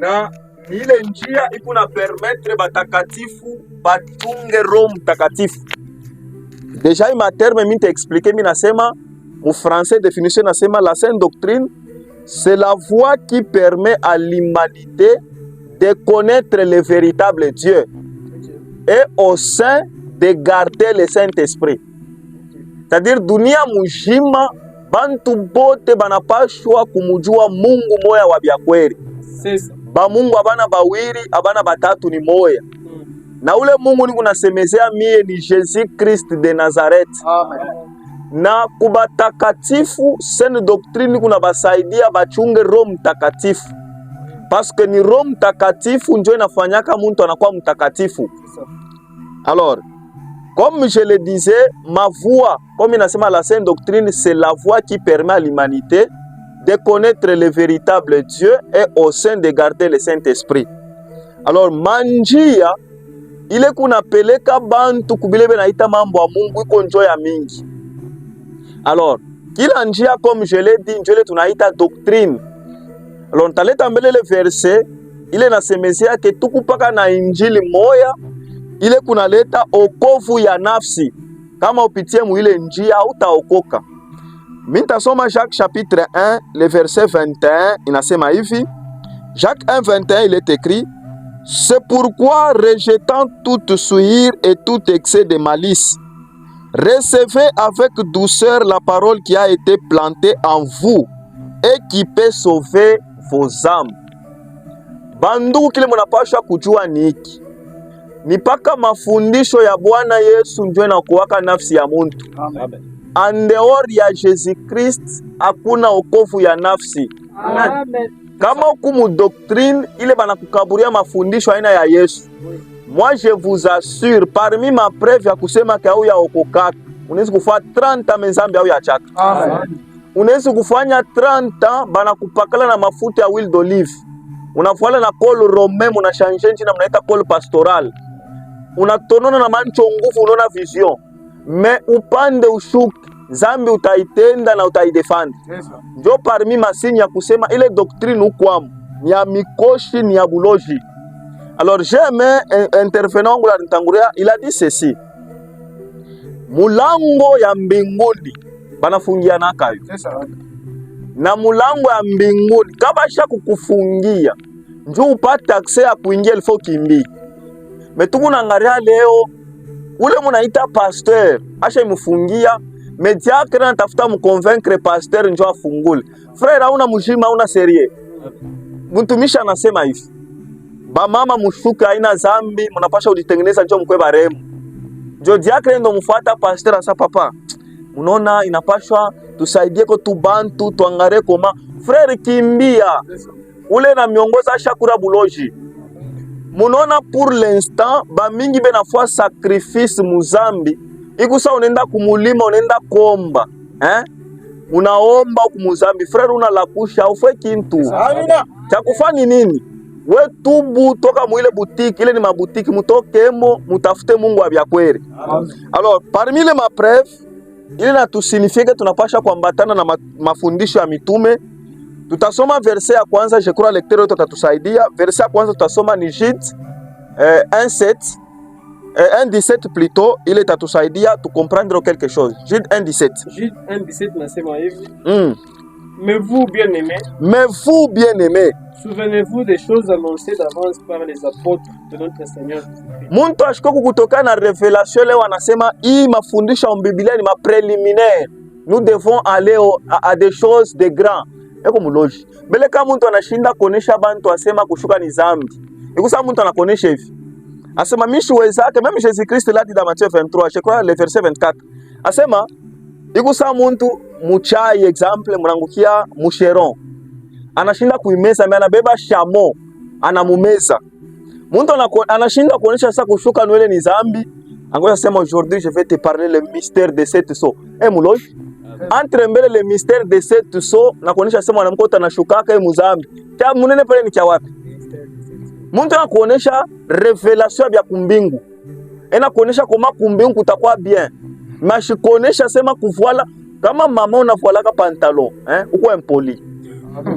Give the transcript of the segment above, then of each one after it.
na ni ile njia iko na permettre batakatifu batunge Roho Mtakatifu. Déjà il m'a terme mimi t'expliquer, mimi nasema mu français définition nasema la sainte doctrine c'est la voie qui permet à l'humanité de connaître le véritable Dieu et au sein de garder le Saint-Esprit. C'est-à-dire dunia mujima bantu bote banapashwa kumujua Mungu moya wa byakweli. Ba Mungu abana bawiri abana batatu ni moya. Na ule Mungu niko nasemezea mie ni Jésus Christ de Nazareth. Amen. Na kubatakatifu sainte doctrine kuna basaidia bachunge Roho Mtakatifu. Parce que ni Roho Mtakatifu ndio inafanyaka mtu anakuwa mtakatifu. Alors, comme je le disais, ma voix, comme il a la sainte doctrine, c'est la voix qui permet à l'humanité de connaître le véritable Dieu et au sein de garder le Saint-Esprit. Alors, manjia, ile kuna peleka bantu kubilebe na ita mambo ya Mungu iko njo ya mingi. Alors, kila njia comme je l'ai dit, njole tunaita doctrine. Alors, ntaleta mbele le verset, ile nasemezea ke tukupaka na injili moya, ile kunaleta okovu ya nafsi. Kama upitie muile njia utaokoka. Mintasoma Jacques chapitre 1, le verset 21, inasema hivi. Jacques 1, 21, il est écrit: c'est pourquoi, rejetant toute souillure et tout excès de malice, recevez avec douceur la parole qui a été plantée en vous et qui peut sauver vos âmes. Bandugu, kile munapaswa kujua ni hiki. Ni paka mafundisho ya Bwana Yesu ndio inakuwaka nafsi ya muntu. Amen. Andeori ya Jésus Christ hakuna okovu ya nafsi. Amen. Kama ukumu doctrine ile banakukaburia mafundisho aina ya Yesu. Moi je vous assure, parmi ma preuve ya kusema ke au ya okokaka, unaweza kufanya 30 mezambi au ya chaka. Amen. Unaweza kufanya 30 banakupakala na mafuta ya huile d'olive. Unafuala na col romain, unashanje njina mnaita col pastoral. Unatonona na mancho nguvu, unaona vision. Me upande ushuki, zambi utaitenda na utaidefanda. Ndio parmi masini ya kusema ile doctrine ukwamu, ni ya mikoshi, ni ya buloji. Alors j'aime intervenant ngula nitangulia, il a dit ceci: mulango ya mbinguni banafungia nakayo. Na mulango ya mbinguni kabasha kukufungia njoo upate access ya kuingia, ilifo kimbi. Metuku nangaria leo ule munaita pasteur asha imufungia, mediacre na tafuta mconvaincre pasteur njoo afungule. Frère hauna mjima, hauna serie. Mtumisha anasema hivi: ba mama mushuka haina zambi, mnapasha ujitengeneza njoo mkwe baremu. Njoo diacre ndo mfuata pasteur asa papa. Unaona inapashwa tusaidie ko tubantu tuangare koma. Frère kimbia. Ule na miongoza shakura buloji. Munona pour l'instant ba mingi benafua sacrifice muzambi. Ikusa unenda kumulima, unenda komba. Unaomba kumuzambi. Frère unalakusha ufwe kintu. Chakufani nini? We tubu toka muile boutique, ile ni maboutique, mutokemo, mutafute Mungu wa byakweli. Alors, parmi les ma preuve, ile na tusinifike tunapasha kuambatana na mafundisho ya mitume. Tutasoma verset ya kwanza, je crois lecteur yote tatusaidia. Verset ya kwanza tutasoma ni Jude 1:7, 1:17 plutôt, ile tatusaidia tu comprendre quelque chose. Jude 1:17. Jude 1:17 nasema hivi. Mais vous bien-aimés, souvenez-vous des choses annoncées d'avance par les apôtres de notre Seigneur Jésus-Christ. Muntu ashikoku kutoka na revelation leo anasema hii mafundisho ya Biblia ni ma préliminaire. Nous devons aller à des choses de grand. Eko muloji. Mbele kama mtu anashinda kuonesha bantu asema kushuka ni zambi. Ikusa mtu anakuonesha hivi. Asema mishi wezake, même Jésus Christ l'a dit dans Matthieu 23, je crois le verset 24. Asema ikusa mtu muchai exemple mrangukia musheron. Anashinda kuimeza, mais anabeba shamo, anamumeza. Muntu anashinda kuonesha sasa kushuka nwele ni zambi. Angoja sema aujourd'hui je vais te parler le mystère de cette so. Muloji. Entre mbele le mystère de cette so na kuonesha sema mwanamkota na shukaka muzambi. Cha munene pale ni cha wapi? Muntu anakuonesha revelation ya kumbingu. Ena kuonesha koma kumbingu kutakuwa bien. Mashi kuonesha sema kuvuala kama mama unavualaka pantalon, uko impoli.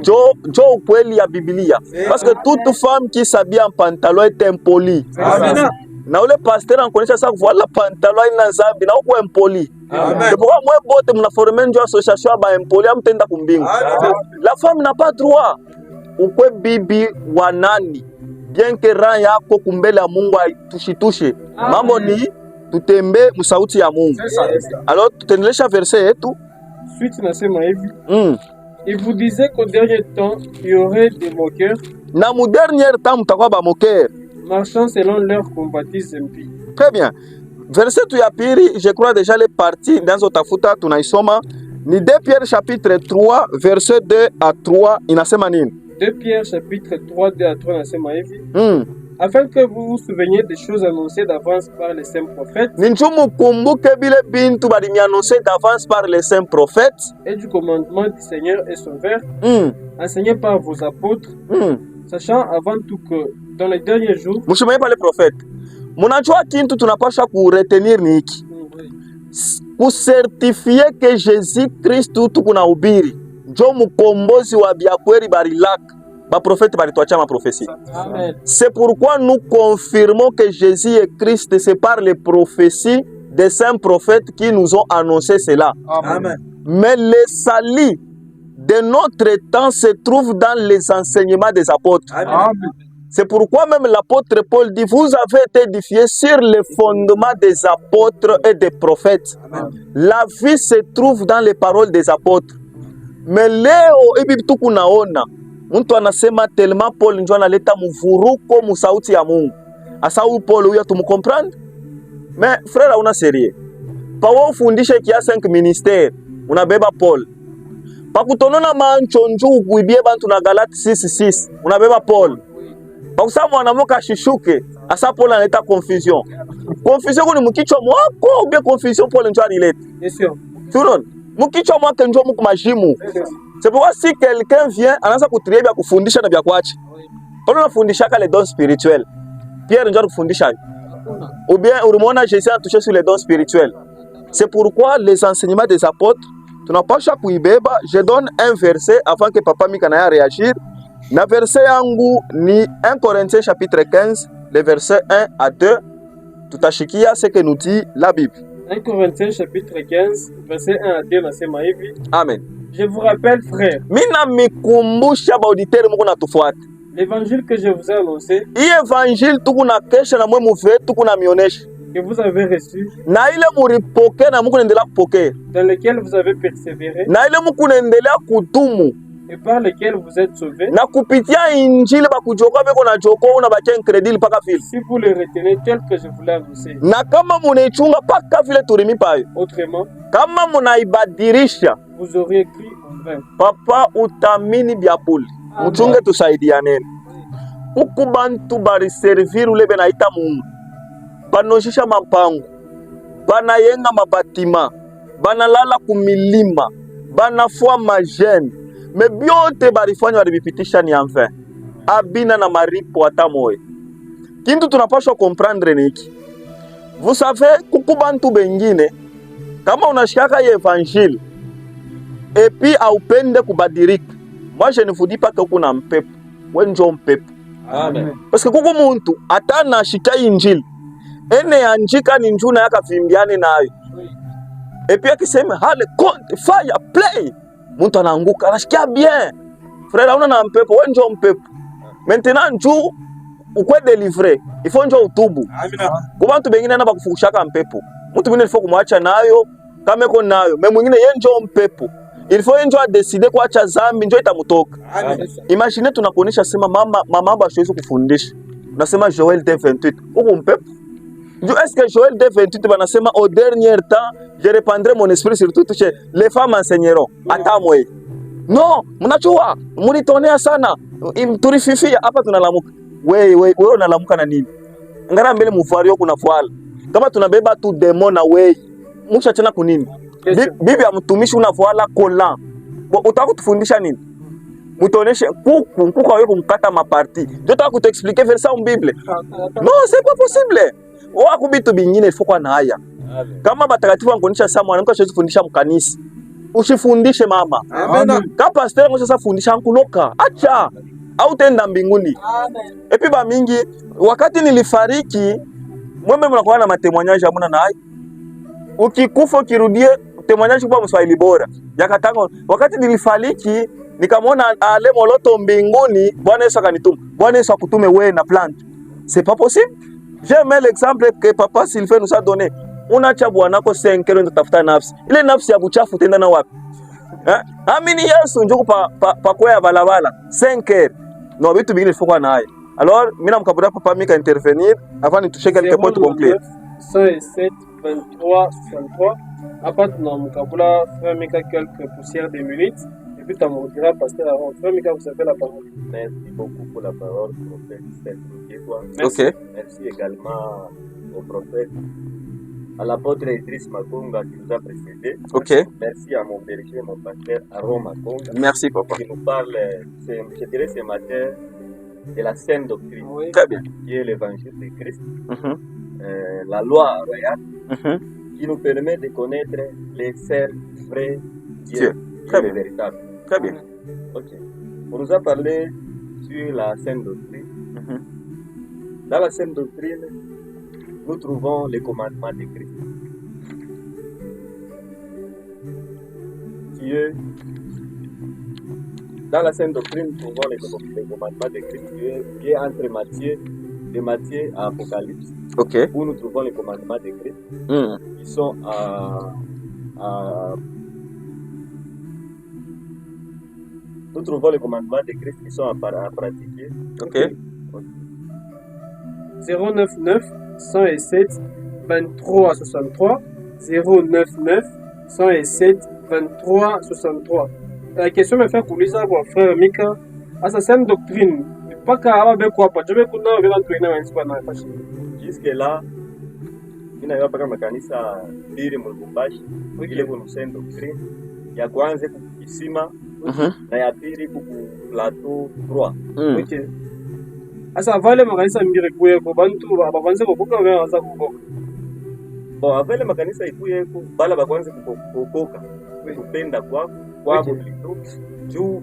Jo ukweli ya Biblia. Parce que toute femme qui s'habille en pantalon est impolie. Na ule pasteur anakuonyesha sasa kuvala pantalon ina zambi na uko impoli. Ndipo mwe bote mnaformer ndio association ba impoli amtenda kumbingu. La femme n'a pas droit. Ukwe bibi wa nani? Bien que ran yako kumbele ya Mungu aitushitushi. Mambo ni tutembe msauti ya Mungu. Alors tutendelesha verset yetu. Suite nasema hivi. Il vous disait qu'au dernier temps, il y aurait des moqueurs. Na mu dernier temps mutakuwa ba moqueurs. Marchant selon leur convoitise impie. Très bien. Verset tu ya pili, je crois déjà les parties dans tafuta tunaisoma ni 2 Pierre chapitre 3 verset 2 à 3 inasema nini? 2 Pierre chapitre 3 2 à 3 nasema hivi. Afin que vous vous souveniez des choses annoncées d'avance par les saints prophètes. Ninjumu kumbuke bile bintu bali annoncé d'avance par les saints prophètes. Et du commandement du Seigneur et sauveur. Enseigné par vos apôtres. Sachant avant tout que dans les derniers jours. Mshumaye pale prophète. Munajua kintu tunapasha kuretenir ni hiki. Kusertifie que Jésus Christ tukuna ubiri. Njo mukombozi wa byakweri barilaka. Ba prophète balituacha ma prophétie. C'est pourquoi nous confirmons que Jésus est Christ. C'est par les prophéties des saints prophètes qui nous ont annoncé cela. Amen. Mais le salut de notre temps se trouve dans les enseignements des apôtres. Amen. C'est pourquoi même l'apôtre Paul dit, vous avez été édifiés sur le fondement des apôtres et des prophètes. Amen. La vie se trouve dans les paroles des apôtres. Mais leo hivi tukunaona mtu anasema tellement Paul ndio analeta mvuruko musauti ya Mungu. Asa huyu Paul huyo tumcomprendre? Mais frère una sérieux. Pa wewe ufundishe kia 5 ministère, unabeba Paul. Pa kutonona manchonju kuibie bantu na Galati 6:6, unabeba Paul. Pa kusema mwanamuka shishuke, asa Paul analeta confusion. Confusion kuni mkichwa mwako ou bien confusion Paul ndio alileta. Bien sûr. Tunon, mkichwa mwako ndio mko majimu. C'est pourquoi si quelqu'un vient, anaanza kutrier bya kufundisha na bya kuacha. Paulo anafundisha les dons spirituels. Pierre ndio anafundisha. Ou bien ulimwona Jésus anatouché sur les dons spirituels. C'est pourquoi les enseignements des apôtres tunapasha kuibeba. Je donne un verset avant que papa Mikanaya réagir. Na verset yangu ni 1 Corinthiens chapitre 15, les versets 1 à 2. Tutashikia ce que nous dit la Bible. 1 Corinthiens chapitre 15, verset 1 à 2 nasema hivi. Amen. Je vous rappelle, frères, mina mikumbusha bauditeri muko natufuata. L'évangile que je vous ai annoncé, hii evangile tukuna kesha na mwe muve tukuna mionesha, que vous avez reçu, na ile muripokea na muko naendelea kupokea, dans lequel vous avez persévéré, na ile muko naendelea kudumu, et par lequel vous êtes sauvés, na kupitia injili bakujokoa beko na joko una bacha incredile paka vile. Si vous le retenez tel que je vous l'ai annoncé, na kama munaichunga paka vile turimi payo, autrement, kama munaibadirisha, vous auriez cru en vain. Papa utamini byapuli. Mchunge tusaidiane. Huku bantu bari servir ule benaita Mungu. Banoshisha mapango. Banayenga mabatima. Banalala kumilima. Banafua majeni. Me byote barifanya baribipitisha ni envain. Abina na maripo hata moye. Kintu tunapaswa comprendre ni hiki. Vous savez kuku bantu bengine kama unashikaka ye evangile et puis aupende kubadirika. Moi je ne vous dis pas que kuna mpepo. Wewe ndio mpepo. Amen. Parce que kuku muntu atana shika injili. Ene anjika ni njuna yaka vimbiane nayo. Et puis akisema hale compte fire play. Muntu anaanguka anashikia bien. Frère una na mpepo, wewe ndio mpepo. Maintenant njoo ukwe délivrer. Il faut njoo utubu. Amina. Kwa bantu bengine na bakufukushaka mpepo. Mtu mwingine faut kumwacha nayo kama iko nayo. Mais mwingine yeye ndio mpepo. Il faut njo décider kuacha zambi njo itamutoka. Imagine tunakuonesha sema mama bashoizo kufundisha. Unasema Joël 2:28. Uko mpepo. Njo est-ce que Joël 2:28 banasema au dernier temps je répandrai mon esprit sur toutes les femmes enseigneront. Atamwe. Non, mnachua, mlitonea sana. Turififia hapa tunalamuka. Wewe unalamuka na nini? Ngara mbele mfari yako unafuala. Kama tunabeba tu demon na wewe. Musha tena kunini? Bibi ya mtumishi unafuala kola. Utaka kutufundisha nini? Mutoneshe kuku wewe kumkata maparti. Ndio nataka kutuexpliquer verset en Bible. Non, c'est pas possible. Wako bitu bingine ifo kwa na haya. Kama batakatifu wangonisha saa mwanamke asiwezi kufundisha mkanisa. Usifundishe mama. Amen. Ka pasteur ngo sasa fundisha nkuloka. Acha. Au tenda mbinguni. Amen. Epi ba mingi wakati nilifariki mwembe mnakuwa na matemoignage hamuna naye. Ukikufa ukirudie temoignage kwa Mswahili bora. Yakatango wakati nilifariki nikamwona ale moloto mbinguni, Bwana Yesu akanituma. Bwana Yesu akutume wewe na plant. C'est pas possible. J'ai mis l'exemple que papa Sylvain nous a donné. Unacha bwanako 5 kero nitafuta nafsi. Ile nafsi ya buchafu tenda na wapi? Amini Yesu njoo pa kwa balabala 5 kero. No vitu vingine faut naye. Alors, mina mkabura papa mika intervenir avant de toucher quelques points complets. 107 23 63. Après tu mkabula frère mika quelques poussières de minutes et puis tu me diras pasteur avant. Frère mika vous avez la parole. Merci beaucoup pour la parole prophète Saint-Louis. OK. Merci également au prophète, à l'apôtre Idriss Makonga qui nous a précédés. OK. Merci à mon berger, mon pasteur Aaron Makonga. Merci papa. Qui nous parle, je dirais ce matin, de la saine doctrine. Oui. Très bien. Qui est l'évangile de Christ. La loi royale. Qui nous permet de connaître les seul vrais Dieu. Très bien. Véritable. Très bien. OK. On nous a parlé sur la saine doctrine. Dans la saine doctrine, nous trouvons les commandements de Christ. Dans la saine doctrine, nous trouvons les commandements de Christ qui est entre Matthieu à Apocalypse. OK. Où nous trouvons les commandements de Christ qui sont nous trouvons les commandements de Christ qui sont à pratiquer. OK. 099 107 23 63 099 107 23 63. La question me fait kuuliza kwa frère Mika asa same doctrine mpaka ababe kwa hapa jobe kuna wale watu wengine wanasipa na fashi. Jusque là ninayo paka makanisa mbili mu Lubumbashi ile kuna same doctrine ya kwanza kukisima na ya pili ku plateau 3. Okay. Asa vale makanisa mbili kwa bantu abavanze kuboka wale waanza kuboka. Bon, avele makanisa ikuyeko bala bakwanze kukoka kupenda kwako plutôt juu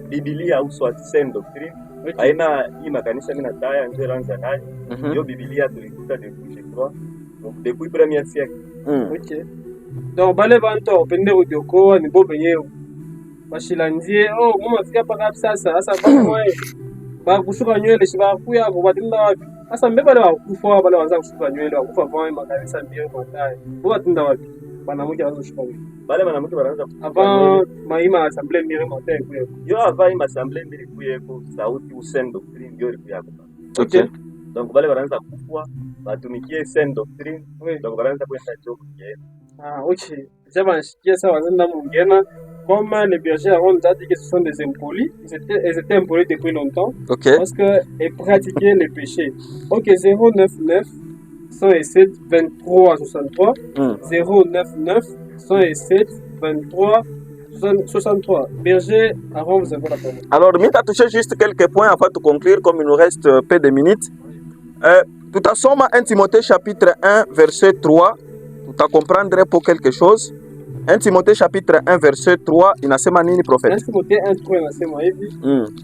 Biblia au soit saine doctrine aina hii makanisa mimi nataya nje ranza nayo hiyo Biblia tulikuta depuis je crois donc depuis premier siècle. OK. Donc bale bantu opende udiokoa ni bo benyewe bashilanzie mama fika paka sasa bana ba kushuka nywele shiba kuya kubatinda wapi sasa mbeba leo kufa bale wanza kushuka nywele wakufa kwa makanisa ndio mwandaye kubatinda wapi bana mmoja wanza kushuka nywele bale bana mmoja wanaanza avant maima assemblée mbili mote kuyeko yo avant ma assemblée mbili kuyeko sauti saine doctrine ndio ilikuwa. OK. Donc bale wanaanza kufua batumikie saine doctrine donc wanaanza kwenda joke yeye. OK. Jaba shikia sawa zenda mungena. Comme les bergers Aaron a dit que ce sont des impolis, ils étaient impolis depuis longtemps. OK. Parce qu'ils pratiquaient les péchés. OK, 099 107 23 63 099 107 23 63. Berger Aaron, vous avez la parole. Alors, je vais toucher juste quelques points afin de conclure, comme il nous reste peu de minutes. Tout à somme 1 Timothée chapitre 1 verset 3, tout à comprendre pour quelque chose. 1 Timothée chapitre 1 verset 3 inasema nini prophète? 1 Timothée 1 3 inasema hivi.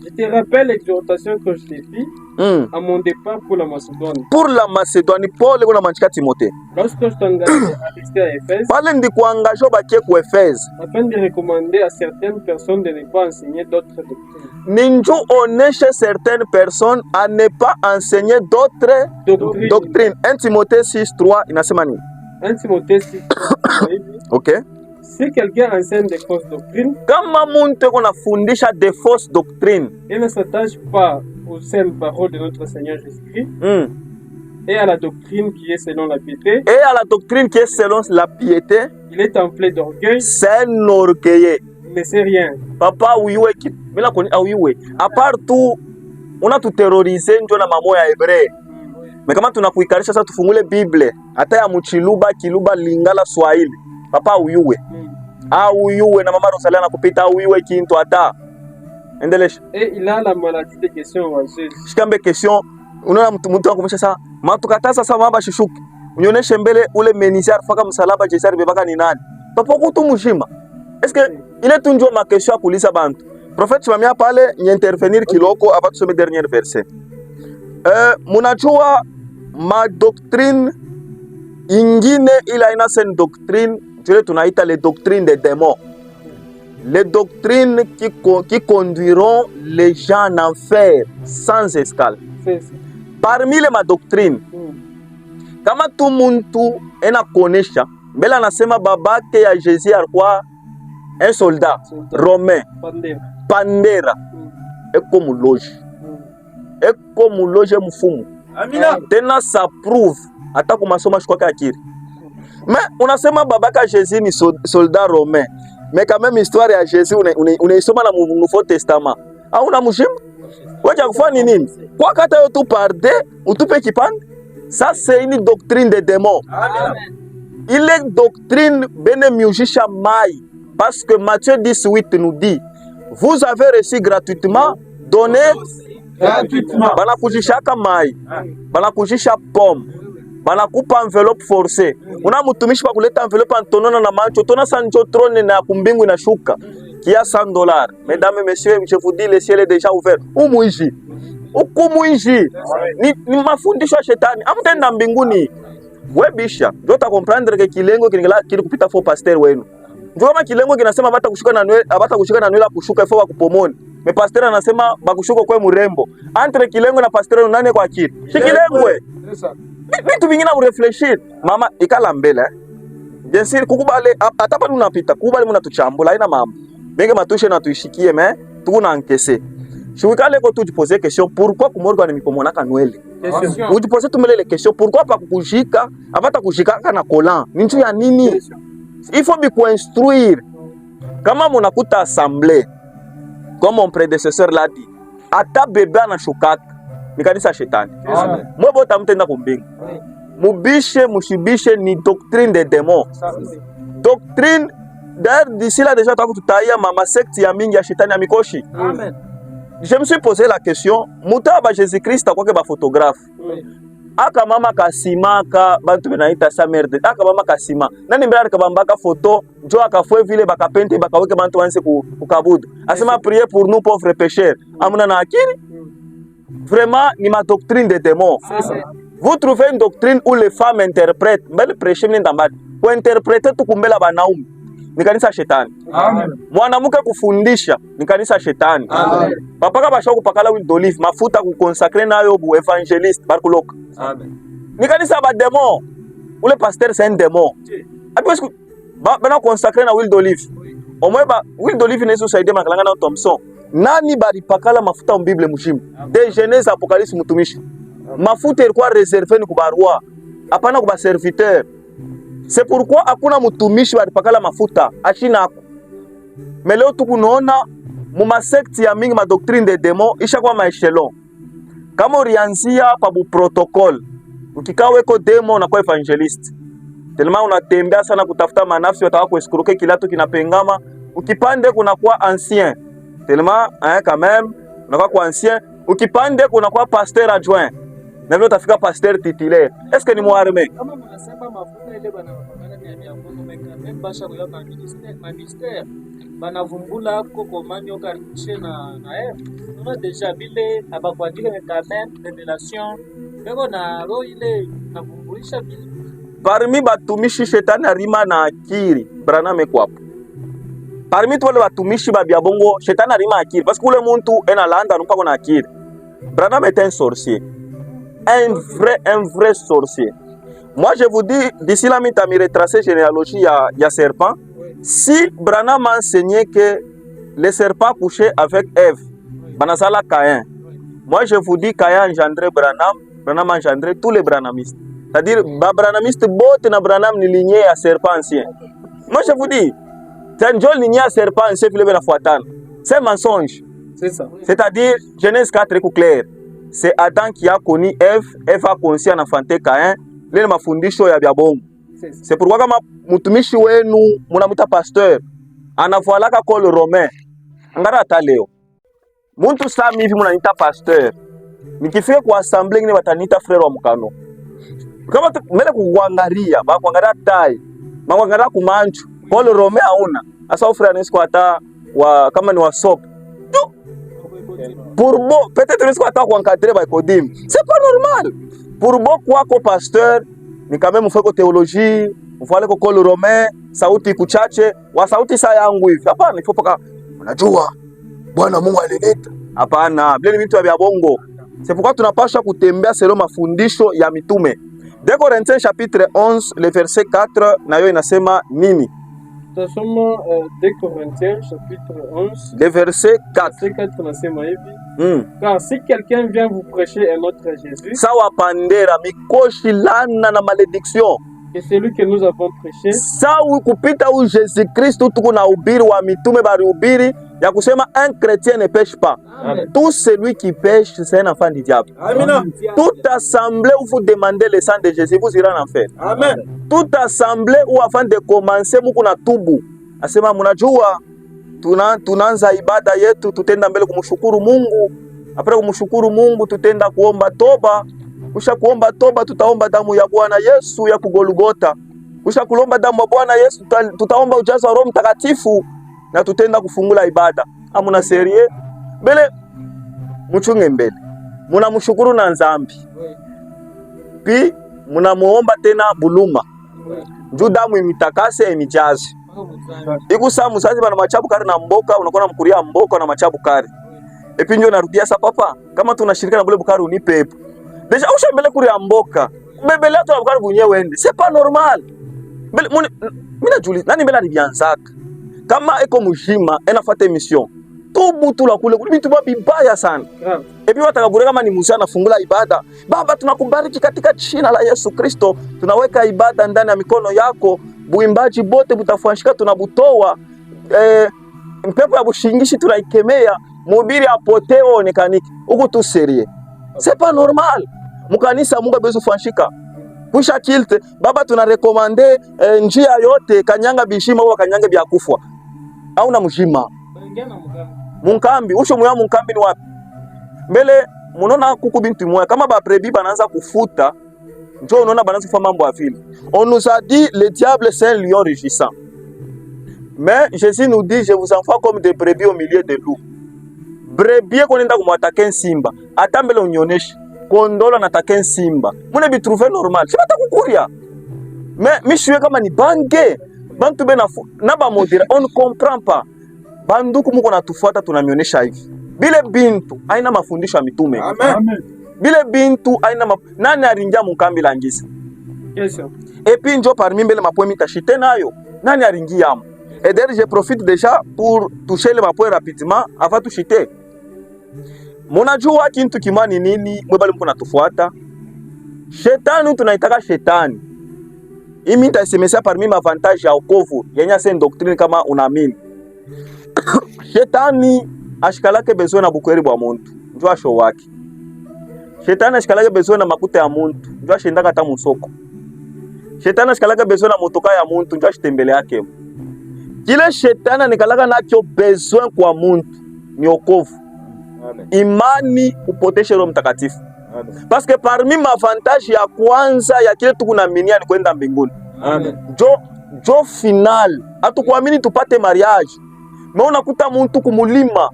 Je te rappelle l'exhortation que je t'ai fait à mon départ pour la Macédoine. Pour la Macédoine, Paul kuna manchika Timothée. Lorsque je t'engage à rester à Éphèse. Pale ndikuangaje bakie ku Éphèse. Afin de recommander à certaines personnes de ne pas enseigner d'autres doctrines. Ninju oneshe certaines personnes à ne pas enseigner d'autres doctrines. 1 Timothée 6 3 inasema nini? 1 Timothée 6 3 hivi. OK. Si quelqu'un enseigne des fausses doctrines, kama muntu kunafundisha des fausses doctrines, il ne s'attache pas aux saintes paroles de notre Seigneur Jésus-Christ et à la doctrine qui est selon la piété. Et à la doctrine qui est selon la piété, il est enflé d'orgueil. C'est un orgueilleux. Il ne sait rien. Papa uiwe bila koni uiwe. À part tout, on a tout terrorisé ndio na mambo ya Hebreu. Mais kama tunakuikarisha sasa tufungule Bible, hata ya Mchiluba, Kiluba, Lingala, Swahili. Papa uyuwe. Uyuwe na mama Rosalia nakupita uyuwe kintu hata. Endelesha. Et il a la maladie de questions oiseuses. Shikambe question, unaona mtu akumesha sasa, matukatasa sasa mama shishuki. Unioneshe mbele ule menisiar faka msalaba Jesari bebaka ni nani? Papa kutu mshima. Est-ce que ile tu ndio ma question ya kuuliza bantu. Prophète Shimamia pale ni intervenir kiloko avant tusome dernier verset. Munajua ma doctrine ingine ila ina sen doctrine tule tunaita les doctrines des démons. Les doctrines qui conduiront les gens en enfer sans escale. Parmi les ma doctrine, kama tu muntu enakonesha mbele anasema babake ya Jésus alikuwa un soldat romain Pandera eko muloge mfumu. Amina. Tena ça prouve hata kumasoma shkwaka akiri. Mais unasema babaka Jésus ni soldat romain. Mais quand même histoire ya Jésus unaisoma na Nouveau Testament. Hauna mshimu? Wacha kufanya nini? Kwa kata yo tu parde, utupe kipande. Ça c'est une doctrine des démons. Amen. Il est doctrine bene miujisha mai. Parce que Matthieu 18 nous dit, vous avez reçu gratuitement, donné gratuitement. Banakujishaka mai, banakujisha pomme, banakupa enveloppe forcée. Una mutumishi pa kuleta enveloppe antonona na mancho, tona sanjo trone na kumbingu inashuka. Qui a $100. Mesdames et messieurs, je vous dis, le ciel est déjà ouvert. Umuishi. Ukumuishi. Ni mafundisho ya shetani. Amtenda mbinguni. Webisha. Jota comprendre que kilengo kile kupita fo pasteur wenu. Njoo kama kilengo kinasema bata kushika na nywele kushuka ifo wakupomoni. Me pasteur anasema bakushuka kwa murembo. Entre kilengo na pasteur nani kwa akili? Shikilengwe. Vitu vingine urefleshir. Mama ikala mbele. Bien sûr kukubale atapa tunapita. Kukubale muna tuchambula ina mambo. Benge matushe na tuishikie me tukuna ankese. Shuikale ko tu poser question pourquoi kumorga ni mipomona kanwele. Uji poser tumele question pourquoi pa kukushika apata kushika kana kolan. Ninchu ya nini? Il faut bien construire. Kama munakuta assemblée, comme mon prédécesseur l'a dit, ata bebe na shukaka ni kanisa shetani. Mwe bota mtenda kumbinga. Mubishe mushibishe ni doctrine des démons. Doctrine d'ailleurs d'ici là déjà tout taïa mama secte ya mingi ya shetani ya mikoshi. Amen. Je me suis posé la question, muta ba Jésus-Christ akwake ba photographe. Aka mama kasima ka bantu benaita sa merde. Aka mama kasima. Nani mbele akabambaka photo, njo akafwe vile bakapente bakaweke bantu wanse kukabudu. Asema prier pour nous pauvres pécheurs. Amuna na akili? Vraiment ni ma doctrine des démons. Vous trouvez une doctrine où les femmes interprètent, mbele prêcher ndambadi. Pour interpréter tukumbela banaume. Ni kanisa shetani. Amen. Mwanamke kufundisha ni kanisa shetani. Amen. Papaka basho kupakala huile d'olive mafuta kukonsacrer nayo bu evangeliste barkuloka. Amen. Ni kanisa ba démon. Ule pasteur c'est un démon. Parce que bana consacrer na huile d'olive. Au moins ba huile d'olive nezo saide makalanga na Thompson. Nani bari pakala mafuta mu Bible mushimu. De Genèse Apocalypse mutumishi. Mafuta ilikuwa réservé ni kubarua. Hapana kuba serviteur. C'est pourquoi hakuna mutumishi walipakala mafuta achina ako. Mais leo tukunaona muma sekti ya mingi ma doctrine des démons isha kwa maechelon. Kama urianzia kwa bu protocol, ukikaweko demo na kwa evangelist. Tellement unatembea sana kutafuta manafsi wataka kueskuruke kilato kinapengama, ukipande kuna kwa ancien. Tellement quand même unakuwa kwa ancien, ukipande kuna kwa pasteur adjoint. Na vile utafika pasteur titulaire. Est-ce que ni muarme? Kama mnasema mafuta ile bana ni ya Mungu meka basha kwa ministère banavumbula ko komani okarikishe na on a déjà bile abakwandika quand même révélation beko na ro ile navumbulisha bile parmi batumishi shetani arima na akiri Branham kwapo. Parmi wale batumishi babia bongo shetani arima akiri parce que ule muntu ena landa nupa na akiri. Branham est un sorcier. Un vrai sorcier. Moi je vous dis, d'ici là, je vais retracer généalogie, il y a serpent. Si Branham m'a enseigné que les serpents couchaient avec Ève, Banazala Caïn. Moi je vous dis, Caïn a engendré Branham, Branham a engendré tous les branhamistes. C'est-à-dire, les branhamistes, na Branham ni lignée à serpent ancien. Moi je vous dis, c'est un joli lignée à serpent ancien, c'est un mensonge. C'est ça. C'est-à-dire, Genèse 4 est clair. C'est Adam qui a connu Ève, Ève a conçu en enfanté Caïn. Lele mafundisho ya biabongo. C'est pourquoi kama mutumishi wenu munamuta pasteur anavualaka kolo romain. Angara hata leo. Muntu sami hivi munanita pasteur. Nikifika kwa assembly ngine watanita frère wa mkano. Kama mbele kuangalia, ba kuangalia tai, ba kuangalia kumanchu. Kolo romain hauna. Asa frère anaweza hata wa kama ni wa sop. Pour bon, peut-être risque hata kuencadrer ba Kodim. C'est pas normal. Pour bon kwako pasteur ni quand même mfako théologie, mfale ko kolo romain, sauti kuchache, wa sauti saa yangu hivi. Hapana, ifo paka unajua Bwana Mungu alinita. Hapana, bile ni vitu vya bongo. C'est pourquoi tunapaswa kutembea selon mafundisho ya mitume. 2 Corinthiens chapitre 11 le verset 4 nayo inasema nini? Tutasoma 2 Corinthiens chapitre 11 le verset 4. Verset 4 nasema hivi. Car si quelqu'un vient vous prêcher un autre Jésus, sawa pandera mikoshi lana na malédiction, que celui que nous avons prêché, sawa kupita u Jésus Christ tuko na ubiri wa mitume bari ubiri ya kusema un chrétien ne pêche pas. Amen. Tout celui qui pêche c'est un enfant du diable. Amen. Toute assemblée où vous demandez le sang de Jésus vous irez en enfer. Amen. Toute assemblée où avant de commencer muko na tubu asema mnajua tunaanza ibada yetu tutenda mbele kumshukuru Mungu, apre kumshukuru Mungu tutenda kuomba toba, kisha kuomba toba tutaomba damu ya Bwana Yesu ya kugolgota, kisha kulomba damu ya Bwana Yesu tutaomba ujazo wa Roho Mtakatifu na tutenda kufungula ibada. Amuna serie mbele mchunge mbele mnamshukuru na nzambi pi mnamuomba tena buluma njoo damu imitakase imijaze ikusa musazi bana machabu kari na mboka unakuwa mkuria mboka na machabu kari epi ndio narudia sa papa kama tunashirika na bule bukari unipe epo deja usha mbele kuria mboka mbele tu na bukari bunye wende c'est pas normal mbele mina juli nani mbele alianzaka kama eko mujima enafuata mission tubu tu la kule bitu bibaya sana epi watakabure kama ni Musa anafungula ibada. Baba tunakubariki katika jina la Yesu Kristo, tunaweka ibada ndani ya mikono yako, buimbaji bote butafuanshika tunabutoa, mpepo ya bushingishi tunaikemea, mubiri apoteo onekaniki huku tu serie. C'est pas normal. Mukanisa Mungu abezu fuanshika kusha kilte baba tunarekomande njia yote kanyanga bishima au kanyanga bya kufwa au na mjima munkambi usho muya munkambi ni wapi mbele munona kuku bintu moya kama ba prebi banaanza kufuta njoo unaona banaanza kufanya mambo ya vile. On nous a dit le diable c'est un lion rugissant, mais Jésus nous dit je vous envoie comme des brebis au milieu de loups. Brebis konenda kumwataka simba hata mbele unioneshe kondola nataka simba mune bi trouver normal sibata kukuria mais mishwe kama ni bange bantu bena na ba modera on ne comprend pas banduku muko natufuata tunamionyesha hivi bile bintu aina mafundisho ya mitume. Amen. Bile bintu aina nani aringia mukambi la ngisa et puis njo parmi mbele mapoemi tashite nayo nani aringia amo et d'ailleurs je profite déjà pour toucher les mapoe rapidement avant tushite. Munajua kintu kimani nini mwebali mko natufuata shetani tunaitaka shetani imi nitaisemesha parmi mavantage ya okovu yenye sen doctrine kama unaamini shetani ashikalake bezo na bukweri bwa muntu njua show wake. Shetani ashikalake bezo na makuta ya muntu njua shendaka hata musoko. Shetani ashikalake bezo na motoka ya muntu njua shitembele yake. Kile shetani anikalaka nakyo bezo kwa muntu ni okovu. Amen. Imani upoteshe Roho Mtakatifu. Amen. Parce que parmi mavantage ya kwanza ya kile tukunaaminia ni kwenda mbinguni. Amen. Jo final hatukuamini tupate mariage. Mais unakuta muntu kumulima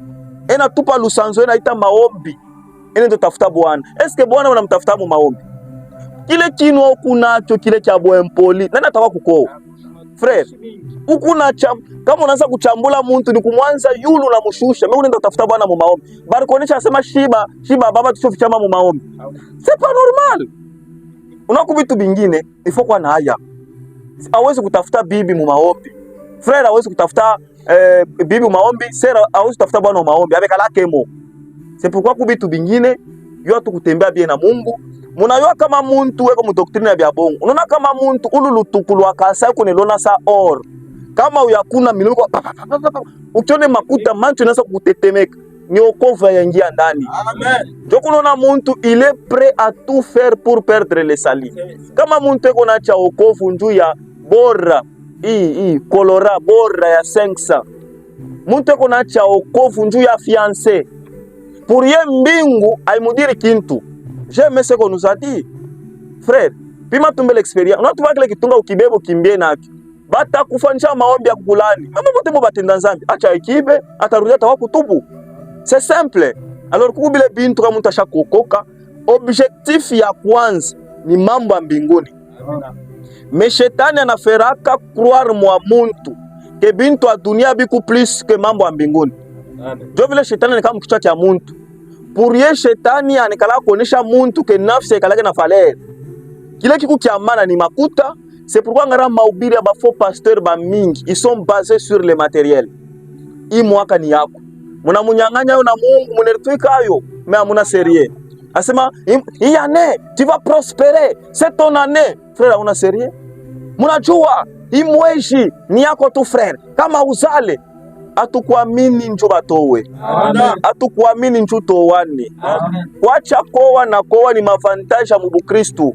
ena tupa lusanzo ena ita maombi ene ndo tafuta Bwana. Est-ce que Bwana unamtafuta mu maombi? Kile kinwa ukunacho kile cha boempoli nani atawa kukoa? Frère, ukuna kama unaanza kuchambula muntu ni kumwanza yulu na mushusha. Mimi unaenda tafuta Bwana mu maombi. Bari kuonesha asema shiba baba tusofichama mu maombi. C'est pas normal. Unakubitu bingine ifo kwa na haya. Hawezi kutafuta bibi mu maombi. Frère hawezi kutafuta bibi mu maombi, sera hawezi kutafuta Bwana mu maombi. Abekalake mo. C'est pourquoi kubitu bingine yo tukutembea bien na Mungu. Munayua kama muntu weko mu doctrine ya bongo. Unaona kama muntu ululutukulu akasa kunelona sa or. Kama uyakuna miluko ukione makuta mancho inaweza kutetemeka. Ni okova yaingia ndani. Amen. Joko unaona muntu il est prêt à tout faire pour perdre le salut. Kama muntu eko na cha okovu njuu ya bora kolora bora ya 500. Muntu eko na cha okovu njuu ya fiancé. Pour ye mbingu aimudiri kintu. J'aime ce qu'on nous a dit. Frère, pima tumbe l'expérience. On a trouvé que kitunga ukibebo kimbie naki. batakufanisha maombi ya kukulani mama bote mo batenda nzambi acha ikibe atarudia tawa kutubu. C'est simple. Alors kukubile bintu kama mtu ashakuokoka, objectif ya kwanza ni mambo ya mbinguni. Me shetani anaferaka croire mwa muntu ke bintu ya dunia biku plus ke mambo ya mbinguni. Jo vile shetani ni kama kichwa cha muntu. Pour ye shetani anikala kuonesha muntu ke nafsi ikalake na valeur. Kile kiku kia maana ni makuta. C'est pourquoi ngara mahubiri ya ba faux pasteurs ba mingi, ils sont basés sur le matériel. Hii mwaka ni yako. Muna munyang'anya yo na Mungu muneritwika ayo, mais amuna sérieux. Asema hii année tu vas prospérer, c'est ton année. Frère amuna sérieux? Munajua hii mwezi ni yako tu frère. Kama uzale atukuamini njo batowe. Atukuamini njo towane. Kuacha koa na koa ni mavantage ya Mukristo.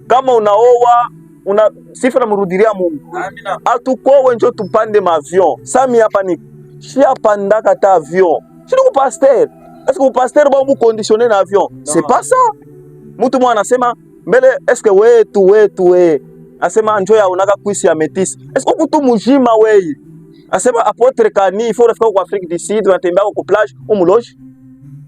Kama unaoa una sifa na murudiria Mungu. Atukowe njo tupande mavion. Sami hapa ni shia pandaka ta avion. Shini ku pasteur. Est-ce que ku pasteur ba mu conditionner na avion? C'est pas ça. Mtu mwana anasema mbele est-ce que wetu asema njo ya unaka kuisi ya metis. Est-ce que kutu mujima wewe? Asema apotre kani il faut rafika kwa Afrique du Sud unatembea kwa plage umuloji.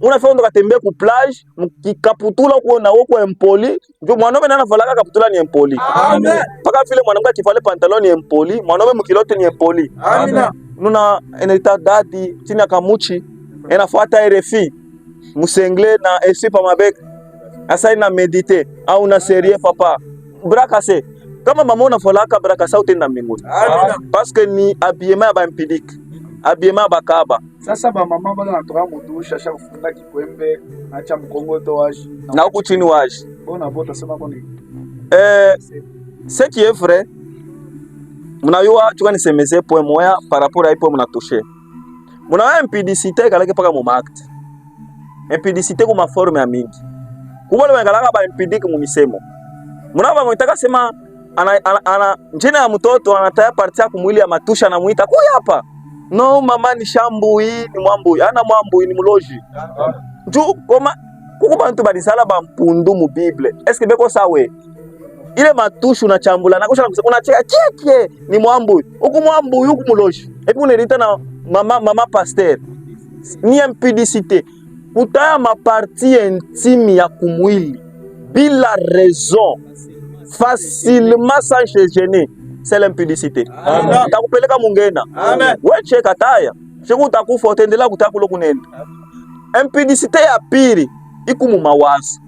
Unafika ndo katembea ku plage mkikaputula uko na woko empoli. Njo mwanaume nana valaka kaputula ni empoli. Amen. Paka vile mwanamke akivale pantaloni ni empoli, mwanaume mkilote ni empoli. Amina. Nuna enelita dadi chini ya kamuchi enafuata RFI musengle na esi pa mabeka asa ina medite au na serie papa brakase kama mama unafolaka brakasa utenda mbinguni. Parce que ni habillement ya bampidike habillement bakaba. Sasa ba mama bana natoka mudusha sha kufunga kikwembe acha mkongoto waji na huku chini waji bona bota sema kwa nini ce qui est vrai. Munayua chuka nisemeze point moya par rapport à ipo munatoucher. Munawa impudicité kaleke paka mu acte. Impudicité kuma forme ya mingi. Kubole wengalaka ba impudique mu misemo. Munawa mwitaka sema ana njina ya mtoto anataya partia kumwili ya matusha na muita kuya hapa. No mama ni shambu hii ni mwambu. Ana mwambu ni muloji. Ju koma kukuba ntu badisala ba mpundu mu Bible. Est-ce que beko sawe? Ile matushu na chambula na kusha unacheka cheke ni mwambu huku mwambu huku muloshi epi unerita na mama pasteur ni impudicité kutaya maparti intime ya kumwili bila raison facilement sans se gêner, c'est l'impudicité. Takupeleka mungena we cheka taya sheku utakufa utendela kutakulo kunenda. Impudicité ya pili ikumu mawazo.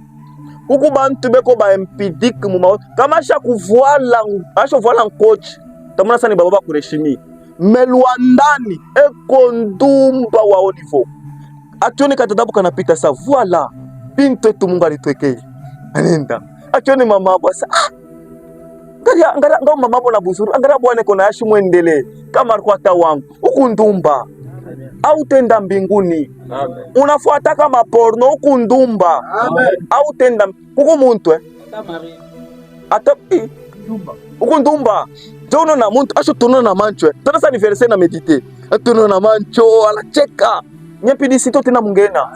Kuku bantu beko ba impudique mu mawazo kama asha kuvoila nkochi tamuna sani baba kureshimi meluandani ekondumba wa au niveau ationi katadabu kanapita sa voilà bintu tu Mungu alitwekea anenda ationi mama hapo sa ngara mama hapo na buzuru ngara bwana kona yashi muendelee kama alikuwa hata wangu huku ndumba au tenda mbinguni. Amen. Unafuata kama porno huku ndumba. Amen. Au tenda kuku muntu ata huku ndumba jono na muntu asho tuno na mancho tana sa anniversaire na medite tuno na mancho alacheka nyepidisito tena mungena.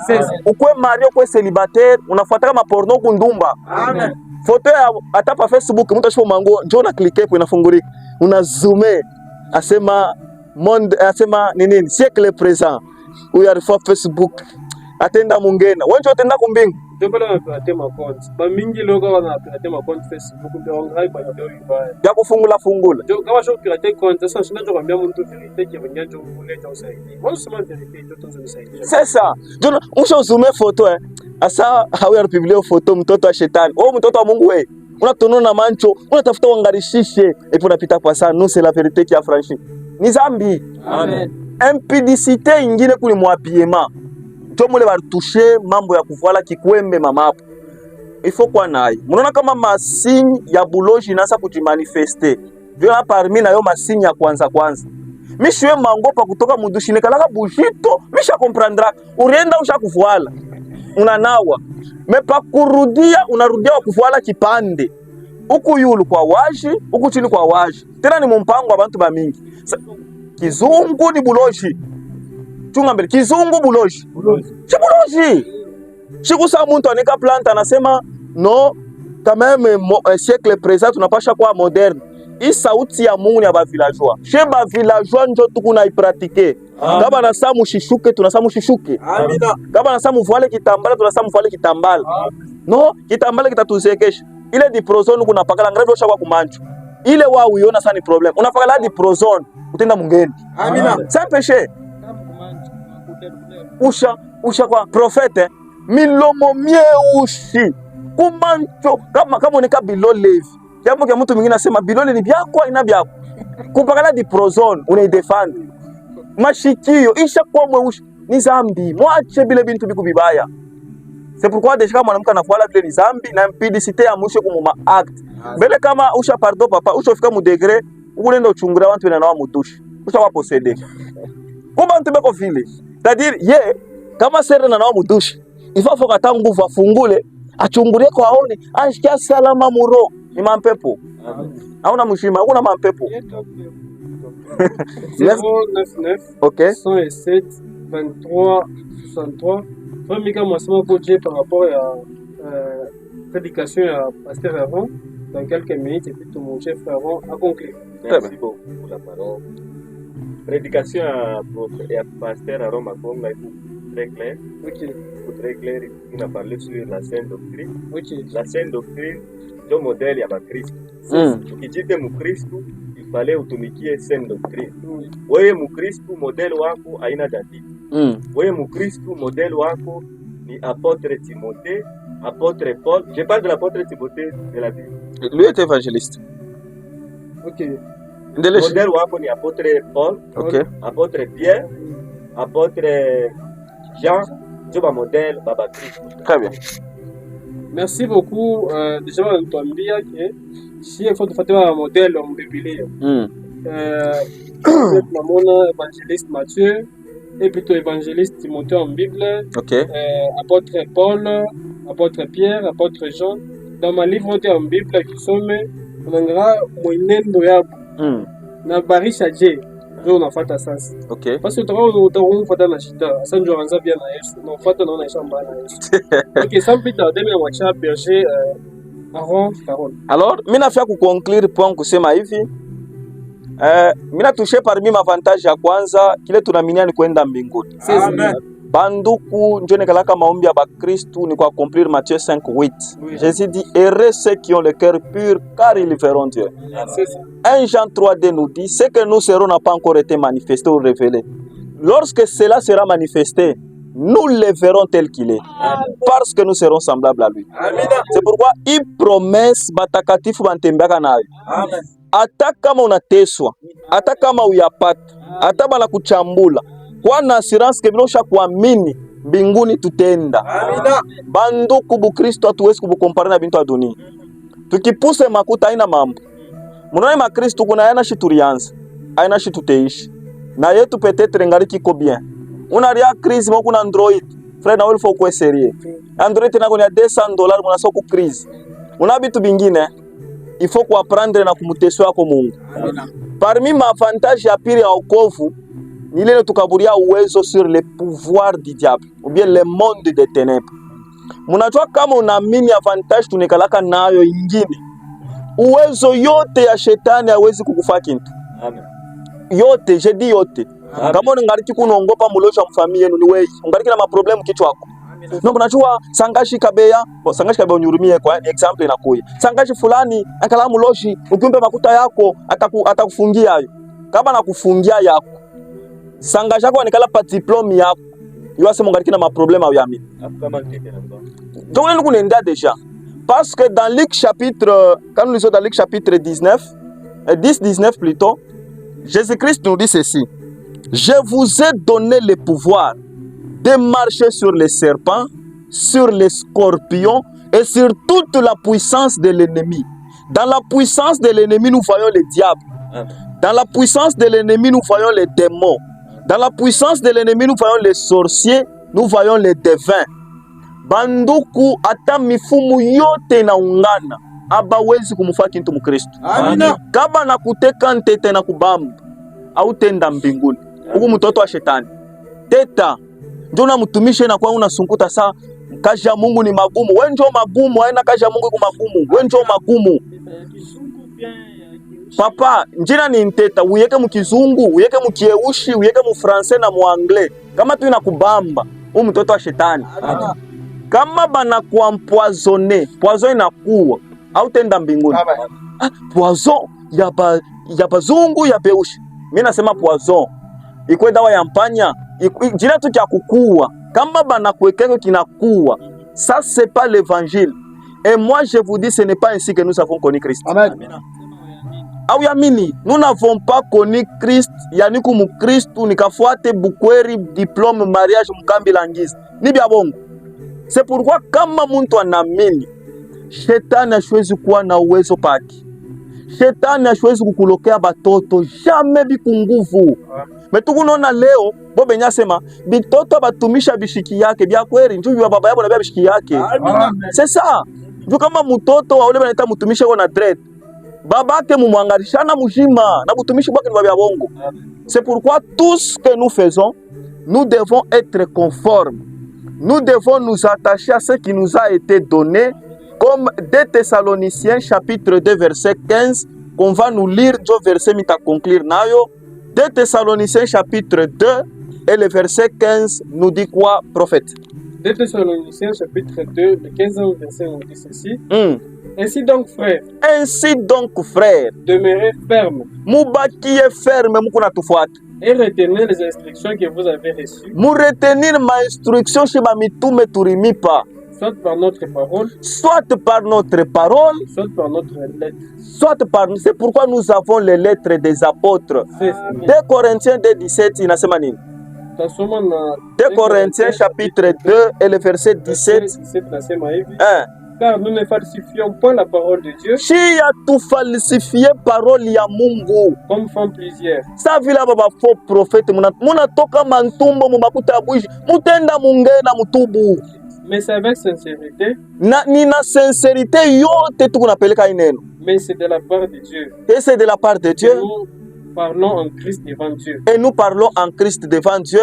Ukwe mario kwe célibataire unafuata kama porno huku ndumba. Amen. Foto ya atapa Facebook mtu asho mango jona cliquer kwa inafungurika una zoome asema monde asema nini siècle présent uyarifa Facebook atenda mungena wenjo atenda kumbingu Jopala wanapata account ba mingi logo wanapata account Facebook ndio wangai kwa ndio vibaya ya kufungula jo kama sio pirate account sasa sinacho kwambia mtu verite ki venyanjo kuleta usaidie wao sema verite ndio tunzo msaidie sasa jona usho zoome photo asa hawaya publier photo mtoto wa shetani mtoto wa Mungu wewe unatonona na mancho unatafuta wangarishishe epo unapita kwa saa non c'est la vérité qui a franchi ni zambi. Amen. Impudicité ingine kuli mwapiema ndio mule batushe mambo ya kuvala kikwembe mamapo il faut kwa nayo munaona kama masigne ya buloji inasa kujimanifester ndio na parmi na yo masigne ya kwanza mishwe mangopa kutoka mudushine kalaka bujito misha comprendra urienda usha kuvala unanawa mepa kurudia unarudia kuvala kipande huku yulu kwa waji huku chini kwa waji tena ni mumpango wa bantu ba mingi. Kizungu ni buloji chunga mbele kizungu buloji chibuloji chikusa muntu anika planta anasema no quand même siècle présent tunapasha kwa moderne hii sauti ya Mungu ni ya bavillageois. Chez bavillageois njo tukuna ipratike. Kama nasa mushishuke tunasa mushishuke. Amina. Kama nasa muvuale kitambala tunasa muvuale kitambala. No, kitambala kitatuzekesha. Ile diprozone kuna pakala ngredo shakwa kumancho. Ile wa uiona sana ni problem. Unapakala diprozone utenda mungeni. Amina. Sans péché. Usha kwa profete milomo mieusi kumancho kama unika bilolevi. Jambo kwa mtu mwingine anasema bilole ni byako ina byako. Kupakala diprozone unaidefend. Mashikio isha kwa mweusi ni zambi. Mwache bile bintu biku bibaya. C'est pourquoi déjà kama mwanamke anafuala vile ni zambi na impudicité ya mwisho kumuma act. Bele kama usha pardon papa, usha fika mu degré, ukulenda uchungulia watu wena na mutushi. Usha wa posséder. Kumba mtu beko vile. C'est-à-dire ye kama sere na mutushi. Ifa foka ta nguvu afungule, achungulie kwa aone, ashikia salama muro. Ni mampepo. Hauna mshima, hakuna mampepo. 099 OK. 107 23 63. Mika Massimo Bodje par rapport à prédication à Pasteur Aaron dans quelques minutes et puis tout mon chef Aaron a conclu. Merci beaucoup pour la parole. Prédication à Pasteur Aaron Makonga est très clair. Ok. Très clair. Il a parlé sur la sainte doctrine. Ok. La sainte doctrine, c'est le modèle à Christ. Il dit que Mukristu il fallait utumikie sainte doctrine. Wewe Mukristu modèle wako aina dadi. Wewe Mukristu modèle wako ni apôtre Timothée, apôtre Paul. Je parle de l'apôtre Timothée de la Bible. Lui est évangéliste. Ok. Modèle wako ni apôtre Paul, OK. apôtre Pierre, apôtre Jean, c'est un modèle Baba Christ. Très bien. Merci beaucoup. Déjà on tuambia que si il faut faire un modèle en Bible. Namona évangéliste Matthieu et plutôt évangéliste Timothée en Bible. OK. Apôtre Paul, apôtre Pierre, apôtre Jean. Dans ma livre en Bible qui sont on a mwenendo yabo na barisha je ndio unafuata sasa. OK. Parce que utakuwa na shida. Sasa ndio anza bien na Yesu. Unafuata naona shamba na Yesu. OK, sans plus tarder mais wacha berger Aaron parole. Alors, mimi nafia kuconclure point kusema hivi. Mimi natushe parmi mavantage ya kwanza kile tunaminia ni kwenda mbinguni. Amen. Banduku njone kalaka maombi ya Bakristu ni kwa accomplir Matthieu 5:8. Jésus dit heureux ceux qui ont le cœur pur car ils verront Dieu. 1 Jean 3:2 nous dit ce que nous serons n'a pas encore été manifesté ou révélé. Lorsque cela sera manifesté, nous le verrons tel qu'il est. Parce que nous serons semblables à lui. C'est pourquoi il promesse batakatifu bantembeaka nayo. Amen. Hata kama unateswa, hata kama uyapata, hata bana kuchambula, kwa na assurance ke binosha kuamini mbinguni tutenda. Amina. Banduku Bukristo hatuwezi kubukompare na bintu ya dunia. Tukipuse makuta haina mambo. Munaona makristo kuna yana shi turianza, haina shi tuteishi. Na yetu peut-être ngari kiko bien. Una ria crise mo kuna Android. Frère na wewe faut quoi sérieux. Android nako ni $200 muna soko crise. Una bitu bingine il faut kuapprendre na kumuteswa yako Mungu. Parmi mavantage ya pili ya wokovu ni ile tukaburia uwezo sur le pouvoir du diable ou bien le monde des ténèbres. Munajua kama unaamini avantage tunekalaka nayo ingine. Uwezo yote ya shetani hawezi kukufaa kintu. Amen. Yote, je dis yote. Kama unangariki kunaongopa mulosha mfamii yenu ni wewe. Ungariki na maproblemu kichwa yako. No kunajua sangashi kabeya, sangashi kabeya unyurumie kwa example inakuya. Sangashi fulani akala muloshi, ukimpe makuta yako atakufungia hayo. Kama nakufungia yako. Sangashi yako anikala pa diplome yako. Yose mungariki na maproblemu au yami. Kama tete na ndo. Donc nous connaissons déjà. Parce que dans Luc chapitre, quand nous lisons dans Luc chapitre 10-19 plutôt, Jésus-Christ nous dit ceci. Je vous ai donné le pouvoir de marcher sur les serpents, sur les scorpions et sur toute la puissance de l'ennemi. Dans la puissance de l'ennemi, nous voyons le diable. Dans la puissance de l'ennemi, nous voyons les démons. Dans la puissance de l'ennemi, nous voyons les sorciers, nous voyons les devins. Banduku ata mifumu yote inaungana abawezi kumufaa kintu mukristo. Amina. Kama nakuteka ntete na kubamba au tenda mbinguni. Huku mtoto wa shetani. Teta ndio unamtumisha na kwa unasunguta saa kazi ya Mungu ni magumu. Wewe ndio magumu, haina kazi ya Mungu ku magumu. Wewe ndio magumu. papa njina ni nteta uyeke mukizungu uyeke mukieushi uyeke mufrancais na muanglais kama tu inakubamba u mtoto wa shetani. Kama bana kuampoisonne poison inakuwa au tenda mbinguni. Poison ya bazungu ya beushi, mimi nasema poison ikwe dawa ya mpanya jina tu kya kukua. Kama bana kuwekeko kinakuwa, ça c'est pas l'évangile. Et moi je vous dis, ce n'est pas ainsi que nous avons connu Christ. Amen. Au yamini, nous n'avons pas connu Christ. Yani kumu Kristu nikafuate bukweri diplôme mariage mkambi langizi ni bya bongo. C'est pourquoi kama muntu anamini, shetani hashwezi kuwa na uwezo paki. Shetani hashwezi kukulokea batoto jamais biku nguvu. Metukunaona leo bobe nyasema bitoto batumisha bishiki yake bya kweri njoo bya baba yabo na bya bishiki yake. C'est ça. Ndio kama mtoto wa ule banaita mutumisha kwa na dread. Babake mumwangalishana mujima na butumishi bwake ni bya bongo. C'est pourquoi tout ce que nous faisons, nous devons être conformes. Nous devons nous attacher à ce qui nous a été donné, comme 2 Thessaloniciens chapitre 2 verset 15, qu'on va nous lire, du verset mita conclure nayo. 2 Thessaloniciens chapitre 2 et le verset 15 nous dit quoi, prophète? 2 Thessaloniciens chapitre 2, le 15e verset nous dit ceci. Ainsi donc, frères, demeurez fermes. Mubakie ferme mukuna tufuata. Et retenez les instructions que vous avez reçues. Mu retenir ma instruction chez ma mitume turimipa. Soit par notre parole, soit par notre parole, soit par notre lettre. Soit par nous. C'est pourquoi nous avons les lettres des apôtres. 2 Corinthiens 2:17 inasema nini? 2 Corinthiens chapitre 2 et le verset 17. Car nous ne falsifions pas la parole de Dieu. Chia tu falsifier parole ya Mungu. Comme font plusieurs. Sa vila baba faux prophète muna toka mantumbo mu makuta ya bwishi. Mutenda mungena mutubu. Mais c'est avec sincérité. Nina sincérité yote tukunapeleka ineno. Mais c'est de la part de Dieu. Et c'est de la part de Dieu. Nous parlons en Christ devant Dieu. Et nous parlons en Christ devant Dieu.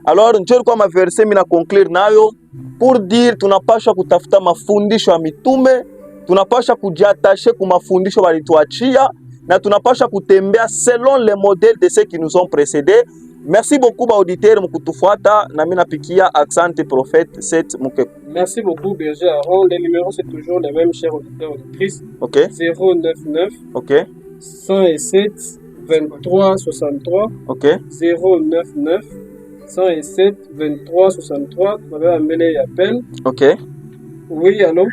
Alors ndio kwa maverse mina conclure nayo pour dire tunapasha kutafuta mafundisho ya mitume, tunapasha kujiattacher ku mafundisho walituachia na tunapasha kutembea selon les modèles de ceux qui nous ont précédés. Merci beaucoup ba auditeur mkutufuata na mimi napikia accent prophète 7 muke. Merci beaucoup Berger Aaron. Les numéros c'est toujours les mêmes, chers auditeurs auditrices. OK. 099 OK. 107 23 63. OK. 099 107 23 63. Vous avez amené appel. OK. Oui, allô?